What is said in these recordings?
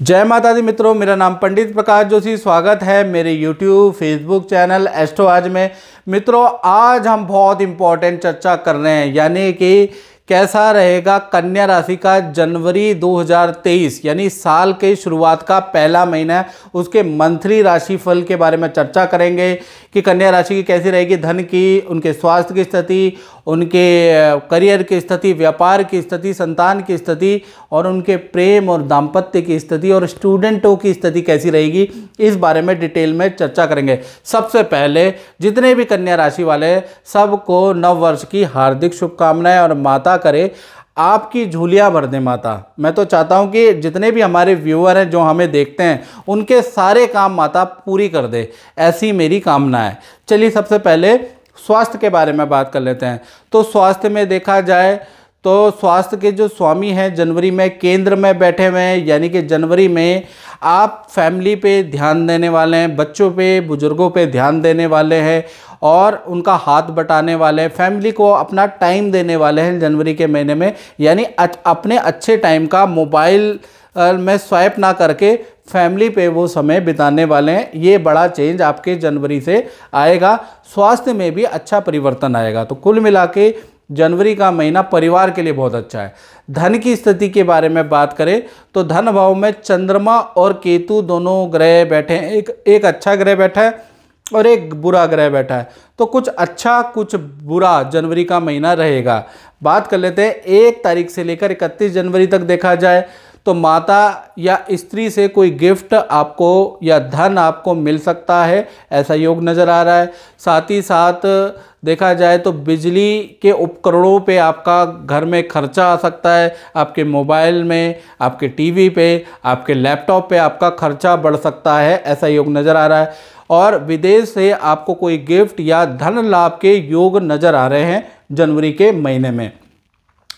जय माता दी मित्रों, मेरा नाम पंडित प्रकाश जोशी। स्वागत है मेरे YouTube फेसबुक चैनल एस्ट्रो आज में। मित्रों, आज हम बहुत इम्पोर्टेंट चर्चा कर रहे हैं, यानी कि कैसा रहेगा कन्या राशि का जनवरी 2023 यानी साल के शुरुआत का पहला महीना है, उसके मंथली राशिफल के बारे में चर्चा करेंगे कि कन्या राशि की कैसी रहेगी, धन की, उनके स्वास्थ्य की स्थिति, उनके करियर की स्थिति, व्यापार की स्थिति, संतान की स्थिति और उनके प्रेम और दाम्पत्य की स्थिति और स्टूडेंटों की स्थिति कैसी रहेगी, इस बारे में डिटेल में चर्चा करेंगे। सबसे पहले जितने भी कन्या राशि वाले सबको नव वर्ष की हार्दिक शुभकामनाएं और माता करे आपकी झोलियां भर दे माता। मैं तो चाहता हूं कि जितने भी हमारे व्यूअर हैं जो हमें देखते हैं उनके सारे काम माता पूरी कर दे, ऐसी मेरी कामना है। चलिए सबसे पहले स्वास्थ्य के बारे में बात कर लेते हैं। तो स्वास्थ्य में देखा जाए तो स्वास्थ्य के जो स्वामी हैं जनवरी में केंद्र में बैठे हुए हैं, यानी कि जनवरी में आप फैमिली पे ध्यान देने वाले हैं, बच्चों पे, बुजुर्गों पे ध्यान देने वाले हैं और उनका हाथ बटाने वाले हैं, फैमिली को अपना टाइम देने वाले हैं जनवरी के महीने में। यानी अपने अच्छे टाइम का मोबाइल में स्वाइप ना करके फैमिली पे वो समय बिताने वाले हैं। ये बड़ा चेंज आपके जनवरी से आएगा। स्वास्थ्य में भी अच्छा परिवर्तन आएगा। तो कुल मिला के जनवरी का महीना परिवार के लिए बहुत अच्छा है। धन की स्थिति के बारे में बात करें तो धन भाव में चंद्रमा और केतु दोनों ग्रह बैठे हैं। एक अच्छा ग्रह बैठा है और एक बुरा ग्रह बैठा है। तो कुछ अच्छा कुछ बुरा जनवरी का महीना रहेगा। बात कर लेते हैं 1 तारीख से लेकर 31 जनवरी तक देखा जाए तो माता या स्त्री से कोई गिफ्ट आपको या धन आपको मिल सकता है, ऐसा योग नज़र आ रहा है। साथ ही साथ देखा जाए तो बिजली के उपकरणों पे आपका घर में खर्चा आ सकता है। आपके मोबाइल में, आपके टीवी पे, आपके लैपटॉप पे आपका खर्चा बढ़ सकता है, ऐसा योग नज़र आ रहा है। और विदेश से आपको कोई गिफ्ट या धन लाभ के योग नज़र आ रहे हैं जनवरी के महीने में।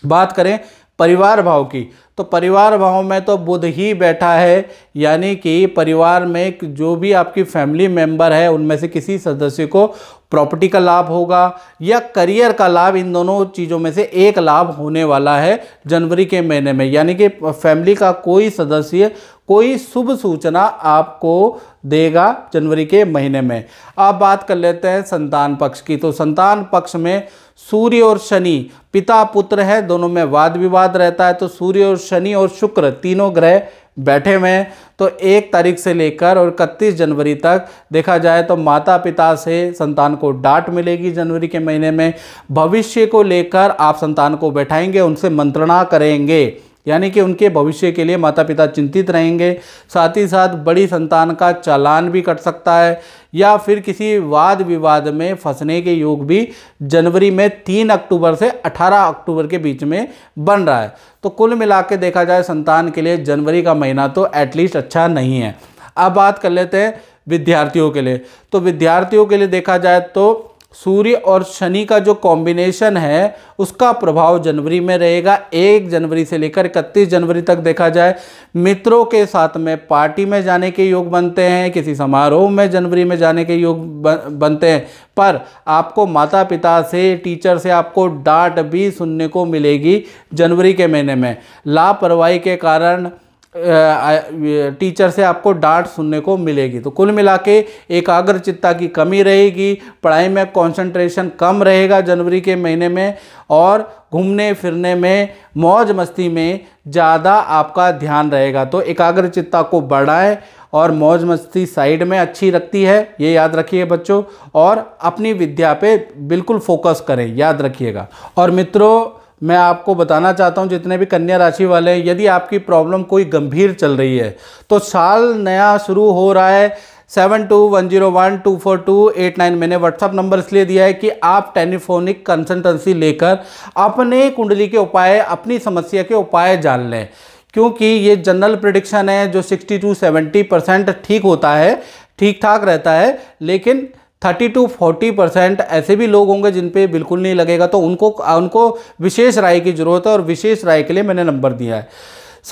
बात करें परिवार भाव की तो परिवार भाव में तो बुध ही बैठा है, यानी कि परिवार में जो भी आपकी फैमिली मेंबर है उनमें से किसी सदस्य को प्रॉपर्टी का लाभ होगा या करियर का लाभ, इन दोनों चीज़ों में से एक लाभ होने वाला है जनवरी के महीने में। यानी कि फैमिली का कोई सदस्य कोई शुभ सूचना आपको देगा जनवरी के महीने में। अब बात कर लेते हैं संतान पक्ष की। तो संतान पक्ष में सूर्य और शनि, पिता पुत्र है, दोनों में वाद विवाद रहता है। तो सूर्य और शनि और शुक्र तीनों ग्रह बैठे हुए हैं। तो 1 तारीख से लेकर और 31 जनवरी तक देखा जाए तो माता पिता से संतान को डांट मिलेगी जनवरी के महीने में। भविष्य को लेकर आप संतान को बैठाएंगे, उनसे मंत्रणा करेंगे, यानी कि उनके भविष्य के लिए माता पिता चिंतित रहेंगे। साथ ही साथ बड़ी संतान का चालान भी कट सकता है या फिर किसी वाद विवाद में फंसने के योग भी जनवरी में 3 अक्टूबर से 18 अक्टूबर के बीच में बन रहा है। तो कुल मिला के देखा जाए संतान के लिए जनवरी का महीना तो एटलीस्ट अच्छा नहीं है। अब बात कर लेते हैं विद्यार्थियों के लिए। तो विद्यार्थियों के लिए देखा जाए तो सूर्य और शनि का जो कॉम्बिनेशन है उसका प्रभाव जनवरी में रहेगा। 1 जनवरी से लेकर 31 जनवरी तक देखा जाए मित्रों के साथ में पार्टी में जाने के योग बनते हैं, किसी समारोह में जनवरी में जाने के योग बनते हैं। पर आपको माता पिता से, टीचर से आपको डांट भी सुनने को मिलेगी जनवरी के महीने में। लापरवाही के कारण टीचर से आपको डांट सुनने को मिलेगी। तो कुल मिला के एकाग्रचित्ता की कमी रहेगी, पढ़ाई में कंसंट्रेशन कम रहेगा जनवरी के महीने में और घूमने फिरने में, मौज मस्ती में ज़्यादा आपका ध्यान रहेगा। तो एकाग्रचित्ता को बढ़ाएं और मौज मस्ती साइड में अच्छी रखती है, ये याद रखिए बच्चों, और अपनी विद्या पे बिल्कुल फोकस करें, याद रखिएगा। और मित्रों, मैं आपको बताना चाहता हूं जितने भी कन्या राशि वाले हैं, यदि आपकी प्रॉब्लम कोई गंभीर चल रही है तो साल नया शुरू हो रहा है। 7210124289 मैंने व्हाट्सअप नंबर इसलिए दिया है कि आप टेलीफोनिक कंसल्टेंसी लेकर अपने कुंडली के उपाय, अपनी समस्या के उपाय जान लें, क्योंकि ये जनरल प्रिडिक्शन है जो 60 to 70% ठीक होता है, ठीक ठाक रहता है, लेकिन 30 to 40% ऐसे भी लोग होंगे जिन पे बिल्कुल नहीं लगेगा। तो उनको विशेष राय की ज़रूरत है और विशेष राय के लिए मैंने नंबर दिया है।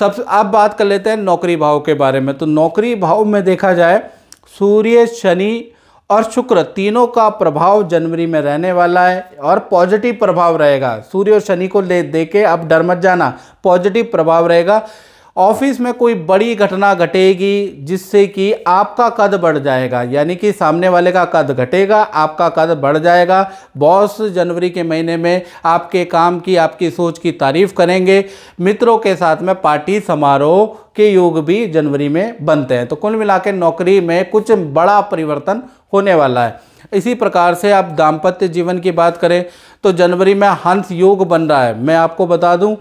अब बात कर लेते हैं नौकरी भाव के बारे में। तो नौकरी भाव में देखा जाए सूर्य, शनि और शुक्र तीनों का प्रभाव जनवरी में रहने वाला है और पॉजिटिव प्रभाव रहेगा। सूर्य और शनि को दे के अब डर मत जाना, पॉजिटिव प्रभाव रहेगा। ऑफिस में कोई बड़ी घटना घटेगी जिससे कि आपका कद बढ़ जाएगा, यानी कि सामने वाले का कद घटेगा, आपका कद बढ़ जाएगा। बॉस जनवरी के महीने में आपके काम की, आपकी सोच की तारीफ करेंगे। मित्रों के साथ में पार्टी समारोह के योग भी जनवरी में बनते हैं। तो कुल मिला के नौकरी में कुछ बड़ा परिवर्तन होने वाला है। इसी प्रकार से आप दाम्पत्य जीवन की बात करें तो जनवरी में हंस योग बन रहा है। मैं आपको बता दूं,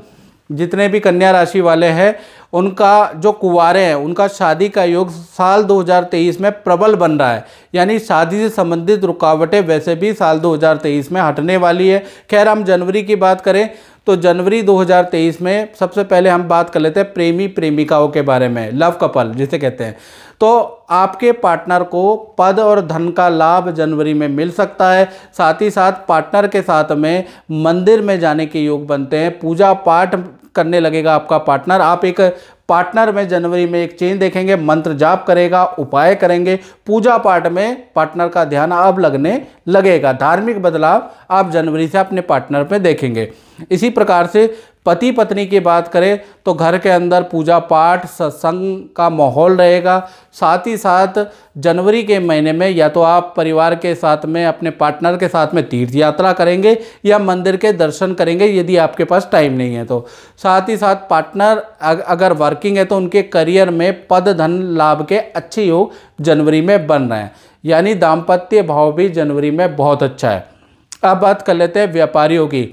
जितने भी कन्या राशि वाले हैं उनका, जो कुंवारे हैं, उनका शादी का योग साल 2023 में प्रबल बन रहा है। यानी शादी से संबंधित रुकावटें वैसे भी साल 2023 में हटने वाली है। खैर, हम जनवरी की बात करें तो जनवरी 2023 में सबसे पहले हम बात कर लेते हैं प्रेमी प्रेमिकाओं के बारे में, लव कपल जिसे कहते हैं। तो आपके पार्टनर को पद और धन का लाभ जनवरी में मिल सकता है। साथ ही साथ पार्टनर के साथ में मंदिर में जाने के योग बनते हैं, पूजा पाठ करने लगेगा आपका पार्टनर। आप एक पार्टनर में जनवरी में एक चेंज देखेंगे, मंत्र जाप करेगा, उपाय करेंगे, पूजा पाठ में पार्टनर का ध्यान अब लगने लगेगा। धार्मिक बदलाव आप जनवरी से अपने पार्टनर में देखेंगे। इसी प्रकार से पति पत्नी की बात करें तो घर के अंदर पूजा पाठ, सत्संग का माहौल रहेगा। साथ ही साथ जनवरी के महीने में या तो आप परिवार के साथ में, अपने पार्टनर के साथ में तीर्थ यात्रा करेंगे या मंदिर के दर्शन करेंगे यदि आपके पास टाइम नहीं है तो। साथ ही साथ पार्टनर अगर वर्किंग है तो उनके करियर में पद धन लाभ के अच्छे योग जनवरी में बन रहे हैं। यानी दाम्पत्य भाव भी जनवरी में बहुत अच्छा है। अब बात कर लेते हैं व्यापारियों की,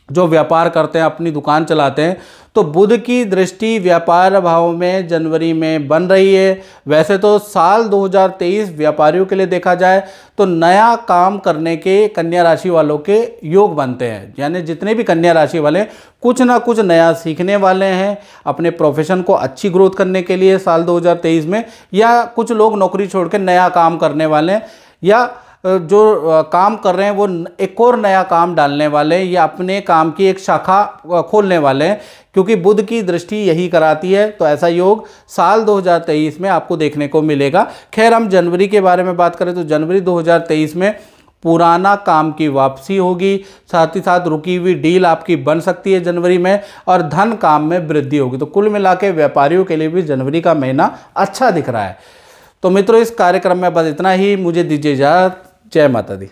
जो व्यापार करते हैं, अपनी दुकान चलाते हैं। तो बुध की दृष्टि व्यापार भाव में जनवरी में बन रही है। वैसे तो साल 2023 व्यापारियों के लिए देखा जाए तो नया काम करने के कन्या राशि वालों के योग बनते हैं। यानी जितने भी कन्या राशि वाले कुछ ना कुछ नया सीखने वाले हैं अपने प्रोफेशन को अच्छी ग्रोथ करने के लिए साल 2023 में, या कुछ लोग नौकरी छोड़ के नया काम करने वाले हैं, या जो काम कर रहे हैं वो एक और नया काम डालने वाले हैं या अपने काम की एक शाखा खोलने वाले हैं, क्योंकि बुध की दृष्टि यही कराती है। तो ऐसा योग साल 2023 में आपको देखने को मिलेगा। खैर, हम जनवरी के बारे में बात करें तो जनवरी 2023 में पुराना काम की वापसी होगी। साथ ही साथ रुकी हुई डील आपकी बन सकती है जनवरी में, और धन काम में वृद्धि होगी। तो कुल मिला के व्यापारियों के लिए भी जनवरी का महीना अच्छा दिख रहा है। तो मित्रों, इस कार्यक्रम में बस इतना ही। मुझे दीजिए इजाज़त। जय माता दी।